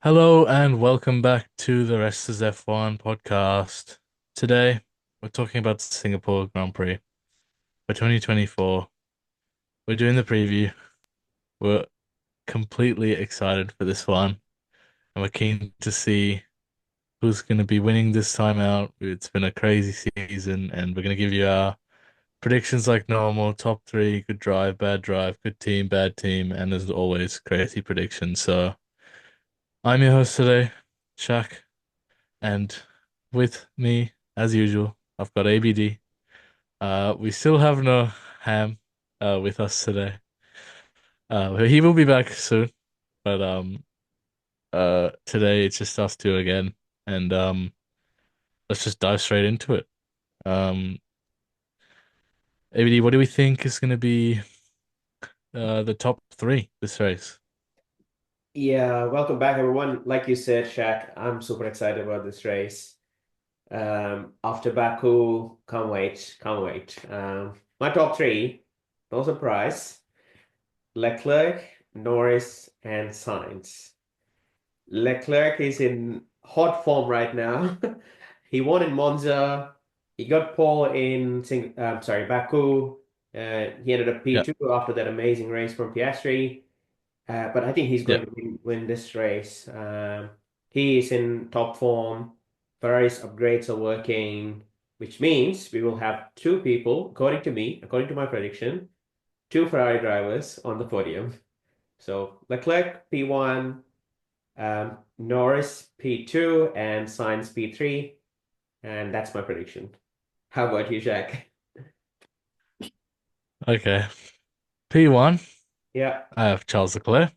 Hello and welcome back to the Rest is F1 podcast. Today, we're talking about the Singapore Grand Prix for 2024. We're doing the preview. We're completely excited for this one, and we're keen to see who's going to be winning this time out. It's been a crazy season, and we're going to give you our predictions like normal, top three, good drive, good team, bad team, and as always, crazy predictions. So, I'm your host today, Shaq. And with me, as usual, I've got ABD. We still have no Ham with us today. He will be back soon, but today it's just us two again, and let's just dive straight into it. Um, ABD, what do we think is going to be the top three this race? Yeah, welcome back, everyone. Like you said, Shaq, I'm super excited about this race. After Baku, can't wait, can't wait. My top three, no surprise, Leclerc, Norris, and Sainz. Leclerc is in hot form right now. He won in Monza. He got pole in Baku. He ended up Yeah, P2 after that amazing race from Piastri. But I think he's yeah, going to win this race. He is in top form. Ferrari's upgrades are working, which means we will have two people, according to me, according to my prediction, two Ferrari drivers on the podium. So Leclerc P1, Norris P2, and Sainz P3. And that's my prediction. How about you, Jack? okay. P1, Yeah, I have Charles Leclerc,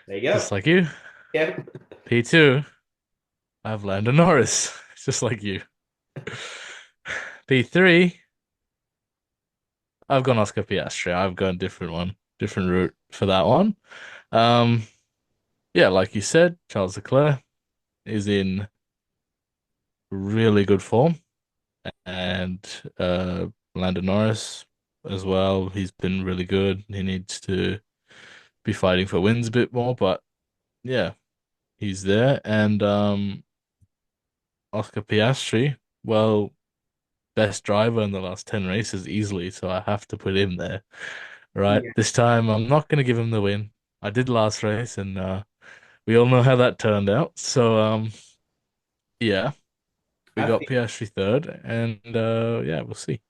there you go. just like you. Yeah. P2, I have Lando Norris, just like you. P3. I've gone Oscar Piastri. I've gone a different one, different route for that one. Um, yeah, like you said, Charles Leclerc is in really good form, and Lando Norris as well. He's been really good. He needs to be fighting for wins a bit more, but yeah, he's there. And Oscar Piastri, well, best driver in the last 10 races easily, so I have to put him there. Right. Yeah. This time I'm not gonna give him the win. I did last race and we all know how that turned out. So yeah, we I got feel Piastri third and yeah, we'll see.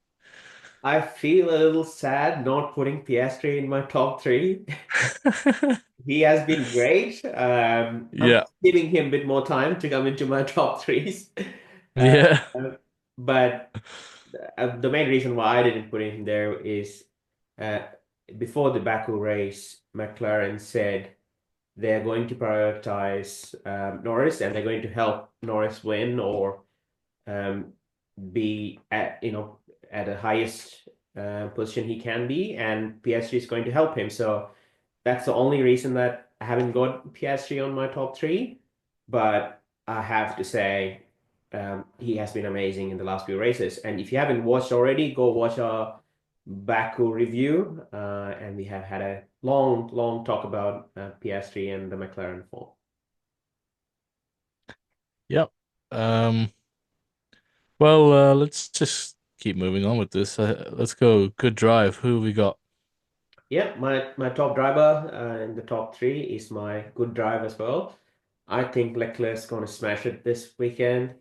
I feel a little sad not putting Piastri in my top three. He has been great. I'm Yeah. giving him a bit more time to come into my top threes. Uh, Yeah. but the main reason why I didn't put him there is uh, before the Baku race, McLaren said they're going to prioritize Norris and they're going to help Norris win or um, be at at the highest position he can be, and PSG is going to help him. So that's the only reason that I haven't got PSG on my top three. But I have to say, he has been amazing in the last few races. And if you haven't watched already, go watch our Baku review. And we have had a long, long talk about PS3 and the McLaren form. Yep. Um well let's just keep moving on with this. Let's go good drive. Who we got? Yeah, my top driver in the top three is my good drive as well. I think Leclerc's going to smash it this weekend.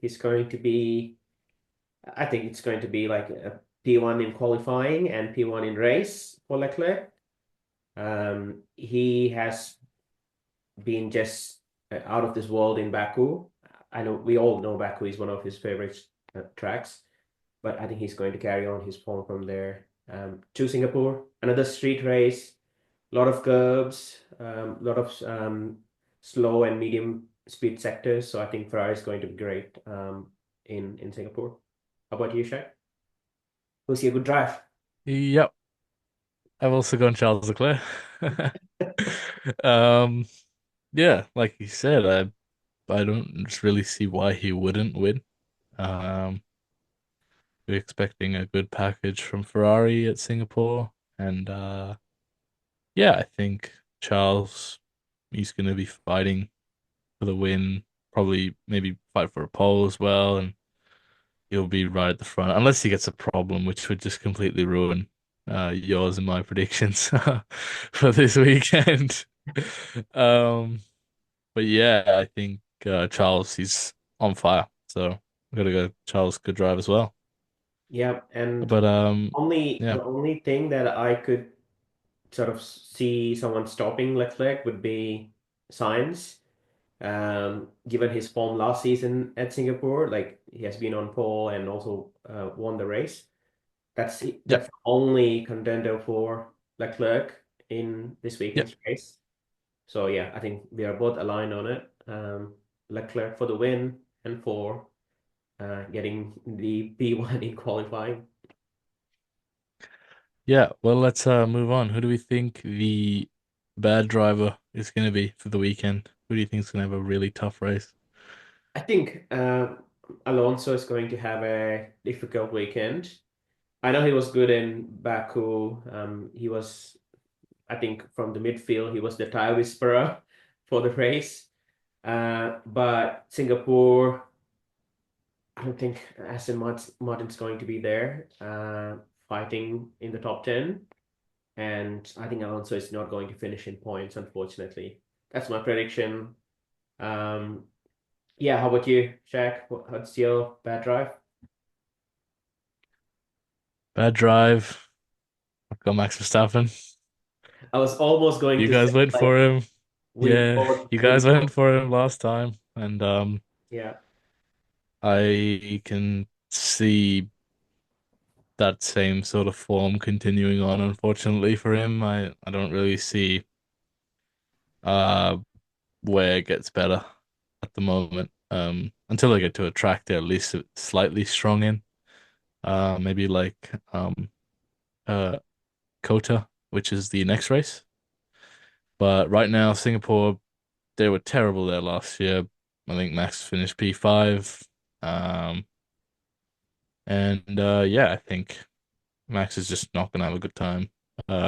I think it's going to be like a P1 in qualifying and P1 in race for Leclerc. He has been just out of this world in Baku. I know we all know Baku is one of his favorite tracks, but I think he's going to carry on his form from there to Singapore. Another street race, a lot of curbs, a lot of slow and medium speed sectors. So I think Ferrari is going to be great in Singapore. How about you, Shaq? Who's your good drive? Yep. I've also gone Charles Leclerc. Um yeah, like you said, I don't just really see why he wouldn't win. Um we're expecting a good package from Ferrari at Singapore and yeah, I think Charles he's going to be fighting for the win. Probably maybe fight for a pole as well, and he'll be right at the front unless he gets a problem, which would just completely ruin yours and my predictions for this weekend. Um, but yeah, I think Charles he's on fire, so I'm gonna go Charles good drive as well. Yeah, and But the yeah, only thing that I could sort of see someone stopping Leclerc would be Sainz. Given his form last season at Singapore, like he has been on pole and also won the race. yeah, That's the only contender for Leclerc in this yeah, weekend's race. So yeah, I think we are both aligned on it. Leclerc for the win and for getting the P1 in qualifying. yeah. Well, let's move on. Who do we think the bad driver is gonna be for the weekend? Who do you think is gonna have a really tough race? I think Alonso is going to have a difficult weekend. I know he was good in Baku. He was, I think, from the midfield, he was the tire whisperer for the race. But Singapore, I don't think Martin's going to be there fighting in the top 10. And I think Alonso is not going to finish in points, unfortunately. That's my prediction. Um, yeah, how about you, Shaq? What's your bad drive? Bad drive. I've got Max Verstappen. I was almost going You to say guys went like for him. Yeah, you we guys both went for him last time, and yeah. I can see that same sort of form continuing on, unfortunately for him. I don't really see uh where it gets better at the moment. Until I get to a track they're at least slightly strong in. Maybe like uh Kota, which is the next race. But right now, Singapore, they were terrible there last year. I think Max finished P5. Um, and yeah, I think Max is just not gonna have a good time.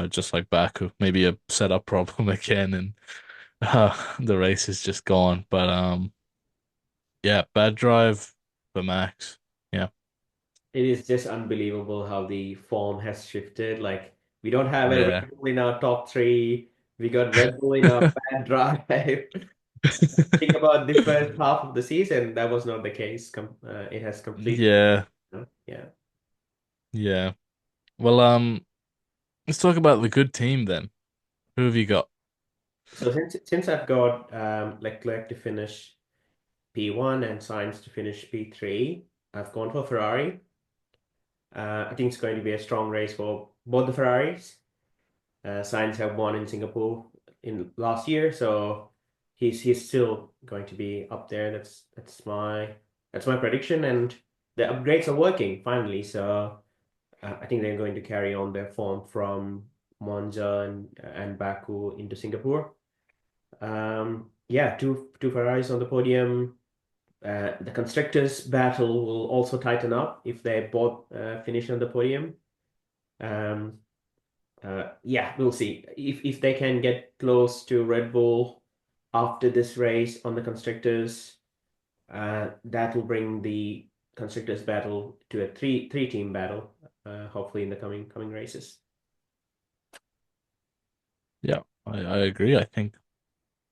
Just like Baku, maybe a setup problem again, and the race is just gone. But yeah, bad drive for Max. Yeah, It is just unbelievable how the form has shifted. Like we don't have a yeah, Red Bull in our top three. We got Red Bull in our bad drive. Think about the first half of the season. That was not the case. It has completely. yeah, Yeah. yeah. Well, let's talk about the good team then. Who have you got? So since I've got Leclerc to finish P1 and Sainz to finish P3, I've gone for Ferrari. I think it's going to be a strong race for both the Ferraris. Sainz have won in Singapore in last year, so he's still going to be up there. That's my prediction, and the upgrades are working finally. So I think they're going to carry on their form from Monza and Baku into Singapore. Yeah, two Ferraris on the podium. The constructors' battle will also tighten up if they both finish on the podium. Um, yeah, we'll see if they can get close to Red Bull after this race on the constructors. That will bring the constructors' battle to a three team battle. Hopefully in the coming races. Yeah, I agree. I think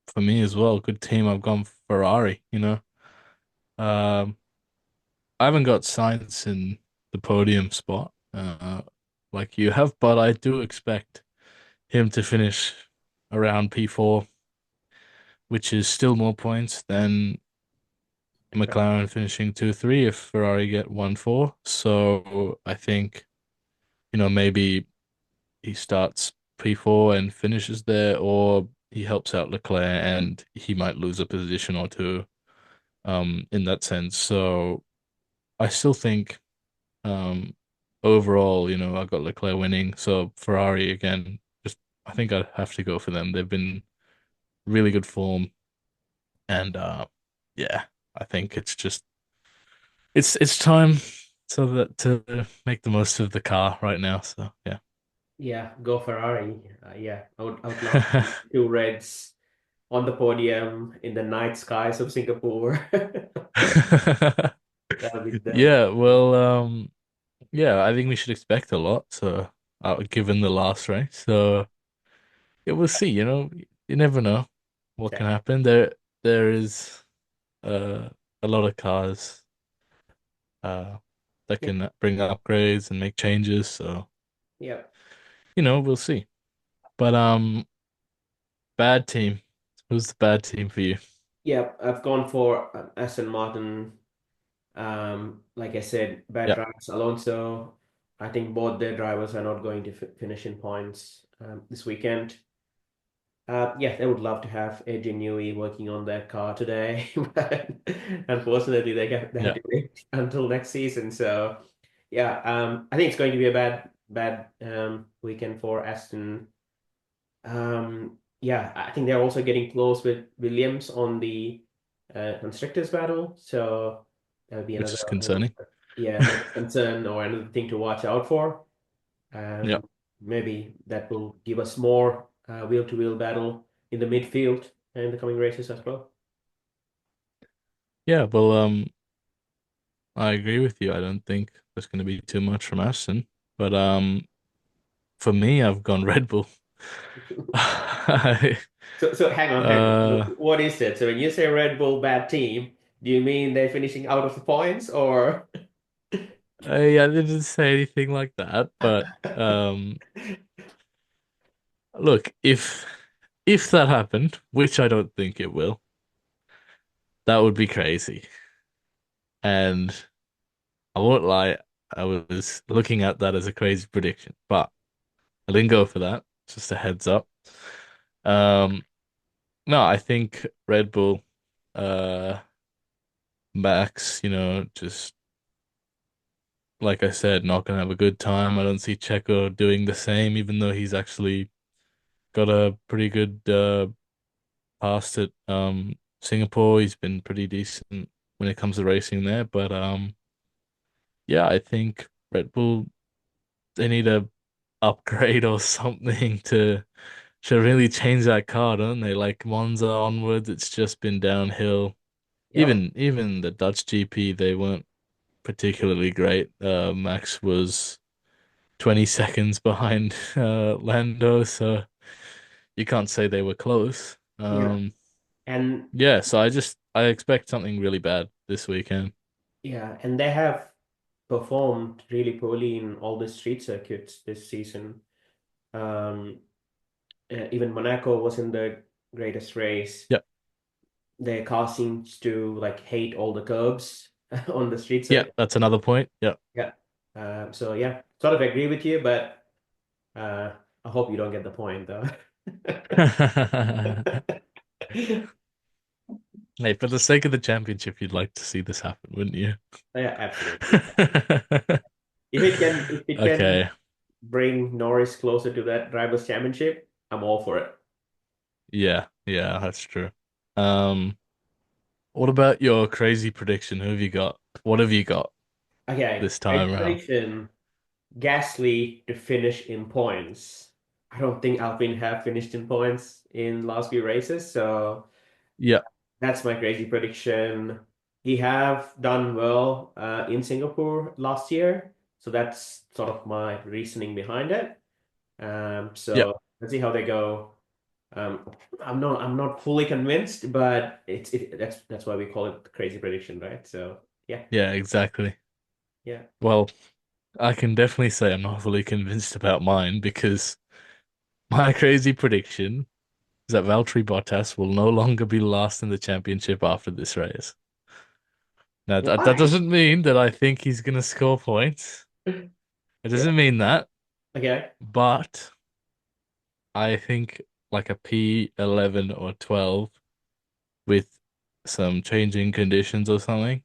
for me as well, good team. I've gone Ferrari, you know. Um, I haven't got Sainz in the podium spot, like you have, but I do expect him to finish around P4, which is still more points than McLaren finishing 2-3 if Ferrari get 1-4. So I think, maybe he starts P4 and finishes there, or he helps out Leclerc and he might lose a position or two, in that sense. So I still think, overall, I got Leclerc winning. So Ferrari again, just I think I'd have to go for them. They've been really good form, and yeah, I think it's time so that to make the most of the car right now. So yeah. Yeah, go Ferrari. Yeah, I would love to see two Reds on the podium in the night skies of Singapore. That'll be the Yeah, well, yeah, I think we should expect a lot. So, given the last race, so yeah, we'll see. You never know what can happen. There is uh a lot of cars uh that yeah, can bring upgrades and make changes. So, yeah, we'll see. But bad team. Who's the bad team for you? yeah. I've gone for Aston Martin. Like I said, bad Yeah, drivers. Alonso, I think both their drivers are not going to finish in points this weekend. Yeah, they would love to have Adrian Newey working on their car today, but unfortunately, they have yeah, to wait until next season. So, yeah, I think it's going to be a bad weekend for Aston. Yeah, I think they're also getting close with Williams on the constructors battle. So that'll be which is another, concerning. yeah, another concern or another thing to watch out for. Yeah, Um, Maybe that will give us more wheel-to-wheel battle in the midfield in the coming races as well. yeah. Well, I agree with you. I don't think there's going to be too much from Aston, but for me, I've gone Red Bull. I, So hang on. uh, What is it? So when you say Red Bull bad team, do you mean they're finishing out of the points or? I didn't say anything like that, but look, if that happened, which I don't think it will, that would be crazy. And I won't lie, I was looking at that as a crazy prediction, but I didn't go for that. Just a heads up. Um, no, I think Red Bull, uh, Max, just like I said, not gonna have a good time. I don't see Checo doing the same, even though he's actually got a pretty good past at Singapore. He's been pretty decent when it comes to racing there. But yeah, I think Red Bull they need a upgrade or something to really change that car, don't they? Like Monza onwards, it's just been downhill. Yep. Even the Dutch GP, they weren't particularly great. Max was 20 seconds behind Lando, so you can't say they were close. Yeah. And Yeah, so I expect something really bad this weekend. yeah, and they have performed really poorly in all the street circuits this season. Um, Even Monaco wasn't the greatest race. Yep. Their car seems to like hate all the curbs on the street Yeah, circuit. that's another point. Yep. Yeah. So yeah, sort of agree with you, but I hope you don't get the point though. Hey, for the sake of the championship, you'd like to see this happen, wouldn't you? Yeah, absolutely. If it can Okay. bring Norris closer to that drivers' championship, I'm all for it. Yeah, yeah, that's true. Um, what about your crazy prediction? Who have you got? What have you got Okay, this crazy time around? prediction. Gasly to finish in points. I don't think Alpine have finished in points in last few races, so Yeah, that's my crazy prediction. He have done well in Singapore last year, so that's sort of my reasoning behind it. yeah, So let's see how they go. Um, I'm not fully convinced, but that's why we call it crazy prediction, right? So yeah, yeah, exactly. yeah, Well, I can definitely say I'm not fully convinced about mine because my crazy prediction is that Valtteri Bottas will no longer be last in the championship after this race. Now, that why? doesn't mean that I think he's going to score points. It Yeah, doesn't mean that, okay, but I think like a P11 or 12 with some changing conditions or something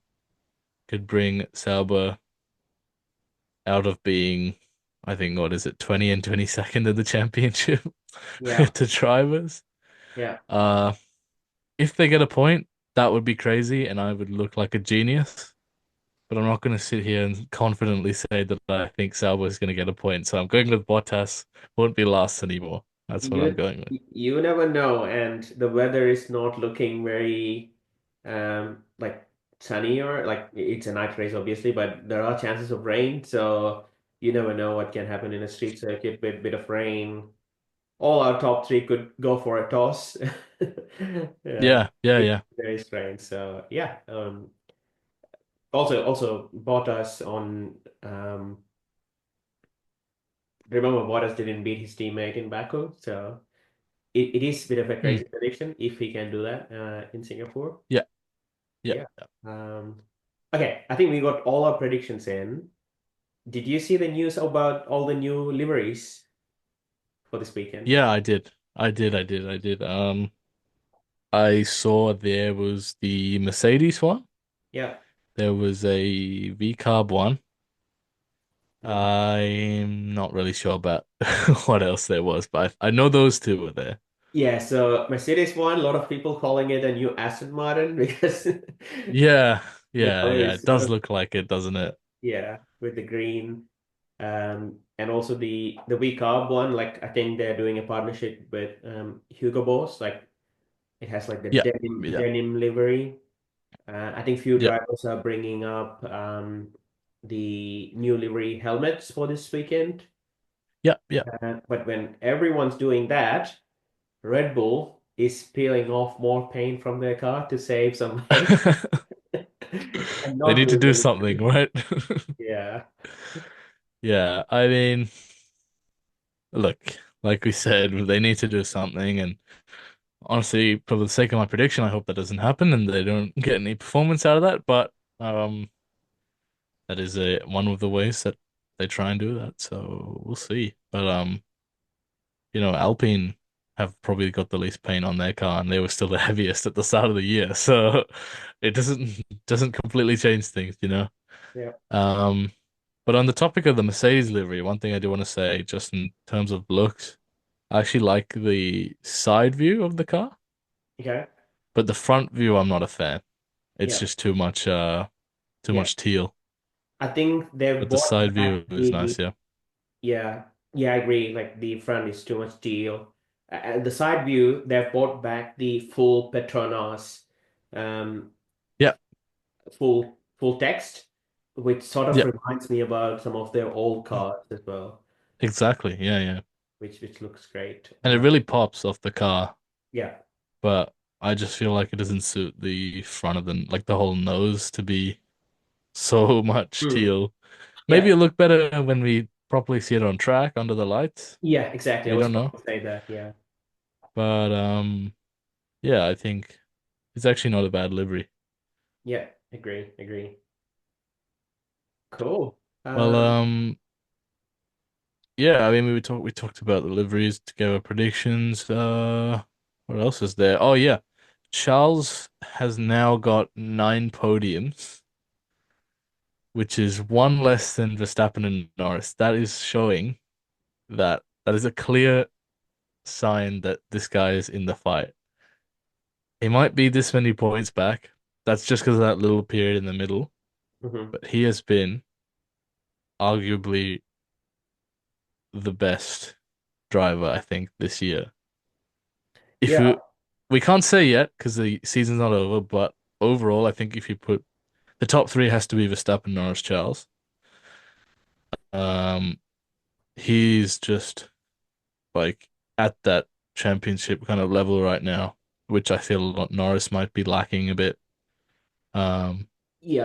could bring Sauber out of being, I think, what is it, 20 and 22nd in the championship yeah, to drivers. yeah. Uh, if they get a point, that would be crazy and I would look like a genius. But I'm not going to sit here and confidently say that I think Sauber is going to get a point. So I'm going with Bottas, won't be last anymore. That's what I'm You going with. you never know, and the weather is not looking very like sunny, or like it's a night race obviously, but there are chances of rain, so you never know what can happen in a street circuit with bit of rain. All our top three could go for a toss. Yeah, yeah, It's yeah. very strange. So yeah. Also Bottas on remember Bottas didn't beat his teammate in Baku, so it is a bit of a Mm, crazy prediction if he can do that in Singapore. yeah, yeah. Yeah. Um, okay, I think we got all our predictions in. Did you see the news about all the new liveries for this weekend? Yeah, I did. I did. I saw there was the Mercedes one. Yeah, There was a V-carb one. yeah. I'm not really sure about what else there was, but I know those two were there. Yeah, so Mercedes one, a lot of people calling it a new Aston Martin because Yeah, the yeah, color yeah. is It sort does of, look like it, doesn't it? yeah, with the green. And also the We Carb one, like I think they're doing a partnership with Hugo Boss. Like it has like the Yeah, yeah, denim livery. I think few yeah, drivers are bringing up the new livery helmets for this weekend. yeah, yeah. But when everyone's doing that, Red Bull is peeling off more paint from their car to save some weight and They not need to doing do something, anything. right? Yeah, Yeah, I mean, look, like we said, they need to do something, and honestly, for the sake of my prediction, I hope that doesn't happen and they don't get any performance out of that. But that is one of the ways that they try and do that. So we'll see. But Alpine have probably got the least paint on their car, and they were still the heaviest at the start of the year. So it doesn't completely change things. yeah. Um, but on the topic of the Mercedes livery, one thing I do want to say, just in terms of looks, I actually like the side view of the car, Okay. but the front view I'm not a fan. It's Yeah. just too Yeah. much teal. I think they've But the bought side back view is the nice, yeah. yeah. Yeah, I agree. Like the front is too much deal. And the side view, they've bought back the full Petronas, um, Yeah, full text, which sort of yeah, reminds me about some of their old cars as well, exactly. Yeah, yeah. which looks great. And it really pops off the car, Yeah. but I just feel like it doesn't suit the front of the whole nose to be so much Hmm. teal. Maybe Yeah. it'll look better when we properly see it on track under the lights. Yeah, exactly. I We was don't going know. to say that. Yeah. But yeah, I think it's actually not a bad livery. Yeah. Agree. Cool. Well, Um, yeah, I mean we talked about the liveries to give our predictions. What else is there? Oh yeah. Charles has now got 9 podiums, which is one less than Verstappen and Norris. That is showing that is a clear sign that this guy is in the fight. He might be this many points back. That's just because of that little period in the middle, mhm. but he has been arguably the best driver, I think, this year. If Yeah. we can't say yet because the season's not over, but overall, I think if you put the top three has to be Verstappen, Norris, Charles. Um, he's just like at that championship kind of level right now, which I feel Norris might be lacking a bit. Um,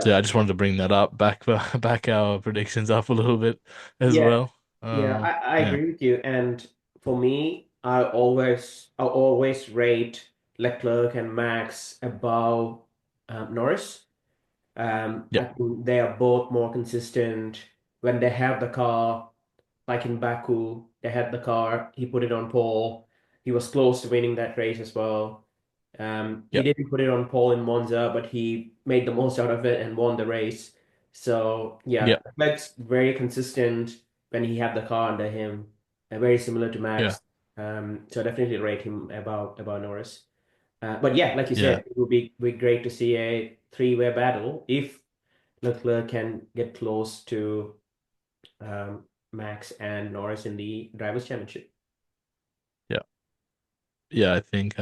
so Yeah. yeah, I just wanted to bring that up, back our predictions up a little bit as Yeah. well. Yeah, I Yeah, agree with you. And for me, I always rate Leclerc and Max above Norris. yeah, I think they are both more consistent when they have the car. Like in Baku, they had the car. He put it on pole. He was close to winning that race as well. He yeah, didn't put it on pole in Monza, but he made the most out of it and won the race. So yeah, yeah, that's very consistent when he had the car under him, very similar to yeah, Max. So definitely rate him about Norris. But yeah, like you said, yeah, it would be great to see a three-way battle if Leclerc can get close to um, Max and Norris in the Drivers' Championship. yeah, I think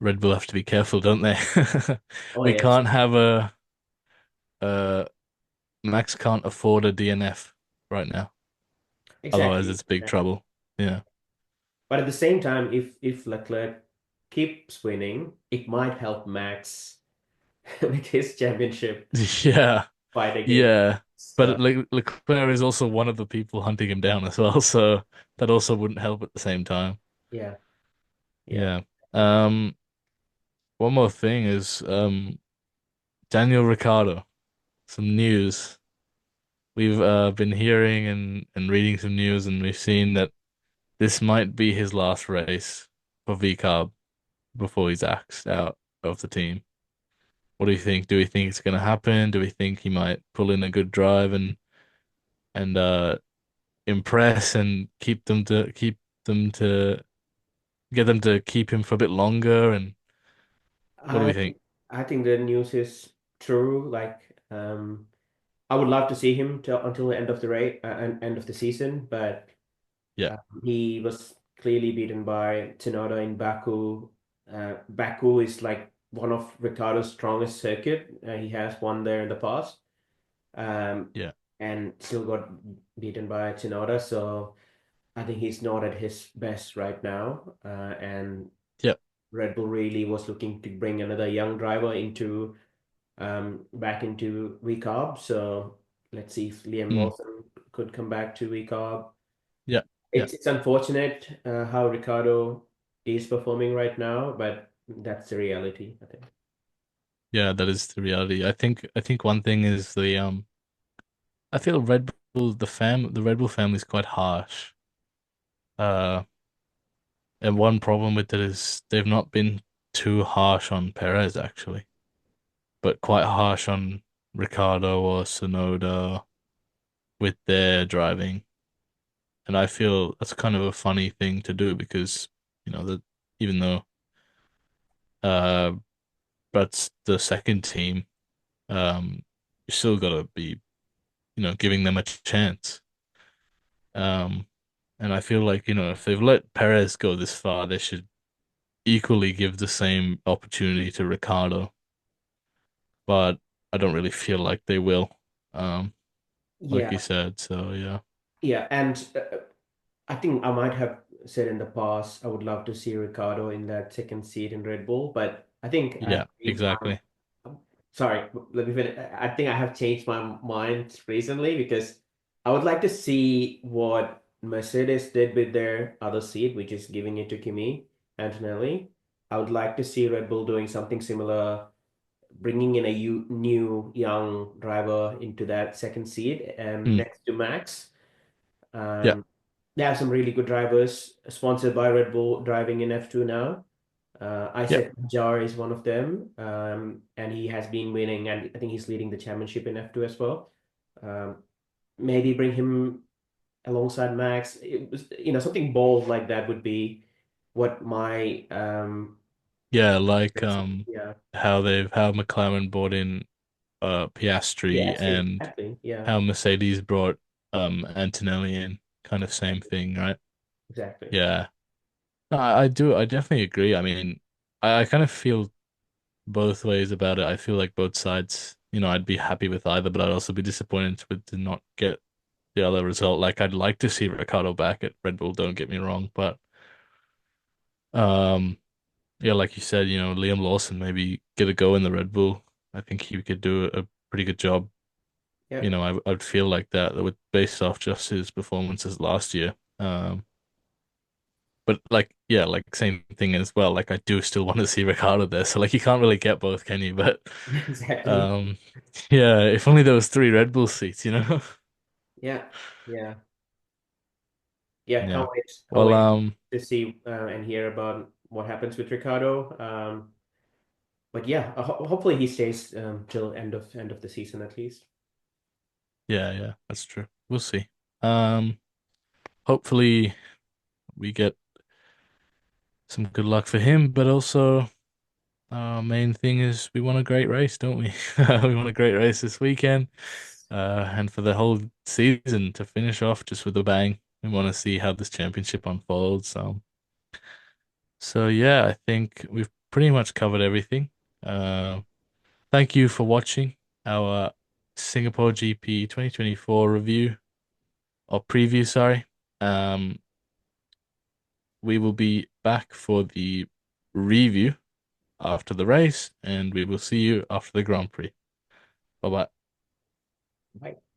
Red Bull have to be careful, don't they? Oh We yes, can't have a uh Max can't afford a DNF right now. Otherwise, exactly. it's big trouble. Yeah. But at the same time, if Leclerc keeps winning, it might help Max with his championship Yeah. fight again. Yeah. So But Leclerc is also one of the people hunting him down as well, so that also wouldn't help at the same time. yeah, yeah. Yeah. Um, one more thing is Daniel Ricciardo. Some news. We've been hearing and reading some news, and we've seen that this might be his last race for VCARB before he's axed out of the team. What do you think? Do we think it's going to happen? Do we think he might pull in a good drive and impress and them to get them to keep him for a bit longer? And what do I we think? I think the news is true. I would love to see him till until the end of the race, end of the season, but Yeah, he was clearly beaten by Tsunoda in Baku. Baku is like one of Ricardo's strongest circuit. He has won there in the past, um, yeah, and still got beaten by Tsunoda. So I think he's not at his best right now. And yeah. Red Bull really was looking to bring another young driver into back into VCARB. So let's see if Liam Mm, Lawson could come back to VCARB. yeah, yeah, It's unfortunate how Ricardo is performing right now, but that's the reality, I think. yeah. That is the reality. I think one thing is I feel the Red Bull family is quite harsh. Uh, and one problem with it is they've not been too harsh on Perez actually, but quite harsh on Ricardo or Sonoda with their driving. And I feel that's kind of a funny thing to do because, that even though uh that's the second team, you still gotta be, giving them a chance. Um, and I feel like, if they've let Perez go this far, they should equally give the same opportunity to Ricardo. But I don't really feel like they will. Um, like you Yeah, said, so yeah. yeah, and I think I might have said in the past I would love to see Ricardo in that second seat in Red Bull, but I think I've Yeah, changed my. exactly. Sorry, let me finish. I think I have changed my mind recently because I would like to see what Mercedes did with their other seat, which is giving it to Kimi Antonelli. I would like to see Red Bull doing something similar, bringing in a new young driver into that second seat and Mm, next to Max. yeah, Um, they have some really good drivers sponsored by Red Bull driving in F2 now. yeah, Isaac Jar is one of them, and he has been winning, and I think he's leading the championship in F2 as well. Um, Maybe bring him alongside Max. It was, something bold like that would be what my yeah. Like yeah, how McLaren brought in yeah, Piastri and exactly, yeah, how Mercedes brought Antonelli in, kind of same thing, right? exactly. Yeah. No, I definitely agree. I mean, I kind of feel both ways about it. I feel like both sides, I'd be happy with either, but I'd also be disappointed with to not get the other result. Like I'd like to see Ricardo back at Red Bull, don't get me wrong, but um yeah, like you said, Liam Lawson maybe get a go in the Red Bull. I think he could do a pretty good job. Yeah, I'd feel like that with based off just his performances last year. But like yeah, like same thing as well. Like I do still want to see Ricardo there. So like you can't really get both, can you? But exactly. um yeah, if only there was three Red Bull seats. Yeah, yeah. Yeah, Yeah. can't Well, wait to see and hear about what happens with Ricardo. But yeah, hopefully he stays till end of the season at least. yeah, yeah, that's true. We'll see. Um, hopefully we get some good luck for him, but also our main thing is we want a great race, don't we? We want a great race this weekend, and for the whole season to finish off just with a bang. We want to see how this championship unfolds. So yeah, I think we've pretty much covered everything. Uh, Thank you for watching our Singapore GP 2024 review or preview, sorry. Um, we will be back for the review after the race, and we will see you after the Grand Prix. Bye bye. Bye.